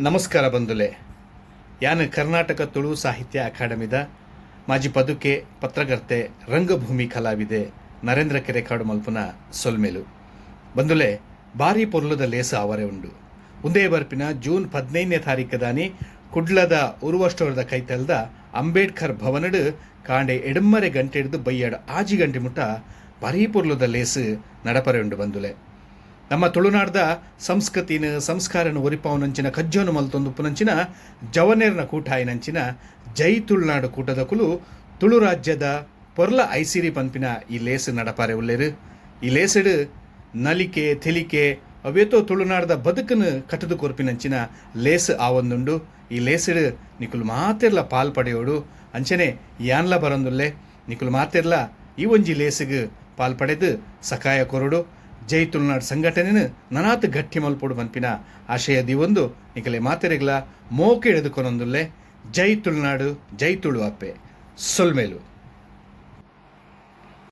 ನಮಸ್ಕಾರ ಬಂಧುಲೆ. ಯಾನ್ ಕರ್ನಾಟಕ ತುಳು ಸಾಹಿತ್ಯ ಅಕಾಡೆಮಿದ ಮಾಜಿ ಪದುಕೆ ಪತ್ರಕರ್ತೆ ರಂಗಭೂಮಿ ಕಲಾವಿದೆ ನರೇಂದ್ರ ಕೆರೆಕಾಡು ಮಲ್ಪುನ ಸೊಲ್ಮೇಲು ಬಂಧುಲೆ. ಭಾರಿ ಪೊರ್ಲುದ ಲೇಸ ಅವರೇ ಉಂಡು. ಉಂದೇ ಬರ್ಪಿನ ಜೂನ್ 15ನೇ ತಾರೀಕದಾನಿ ಕುಡ್ಲದ ಉರುವಷ್ಟೋರದ ಕೈತಲ್ದ ಅಂಬೇಡ್ಕರ್ ಭವನಡ್ ಕಾಂಡೆ ಎಡಮ್ಮರೆ ಗಂಟೆ ಹಿಡಿದು ಬೈಯಡ್ ಆಜಿ ಗಂಟೆ ಮುಟ್ಟ ಭಾರಿ ಪೊರ್ಲುದ ಲೇಸ್ ನಡಪರೆ ಉಂಡು ಬಂಧುಲೆ. ನಮ್ಮ ತುಳುನಾಡ್ದ ಸಂಸ್ಕೃತಿನ ಸಂಸ್ಕಾರನ ಒರಿಪಾವನಂಚಿನ ಕಜ್ಜೋನು ಮಲ್ತೊಂದು ಪುನಂಚಿನ ಜವನೇರ್ನ ಕೂಟ ಆಯ್ನಂಚಿನ ಜೈ ತುಳುನಾಡು ಕೂಟದ ಕುಲು ತುಳು ರಾಜ್ಯದ ಪೊರ್ಲ ಐಸಿರಿ ಪಂಪಿನ ಈ ಲೇಸ್ ನಡಪಾರೆ ಉಲ್ಲೇರು. ಈ ಲೇಸಡ್ ನಲಿಕೆ ತೆಲಿಕೆ ಅವೇತೋ ತುಳುನಾಡ್ದ ಬದುಕನ್ನು ಕಟ್ಟದು ಕೊರ್ಪಿನಂಚಿನ ಲೇಸ್ ಆವೊಂದುಂಡು. ಈ ಲೇಸಡ್ ನಿಕುಲು ಮಾತೆರ್ಲ ಪಾಲ್ ಪಡೆಯೋಡು ಅಂಚನೆ ಯಾನ್ಲ ಬರೊಂದುಲ್ಲೆ ನಿಕುಲು ಮಾತೆರ್ಲ ಈ ಒಂಜಿ ಲೇಸ್ಗ್ ಪಾಲ್ ಪಡೆದು ಸಕಾಯ ಕೊರಡು. ಜೈ ತುಳುನಾಡು ಸಂಘಟನೆನ ನನಾತ್ ಗಟ್ಟಿ ಮಲ್ಪೊಡು ಪನ್ಪಿನ ಆಶಯದಿ ಒಂದು ನಿಕಲೆ ಮಾತೆರೆಗ್ಲ ಮೋಕೆ ಎಳೆದುಕೊನೊಂದುಲ್ಲೆ. ಜೈ ತುಳುನಾಡು, ಜೈ ತುಳು ಅಪ್ಪೆ. ಸೊಲ್ಮೇಲು.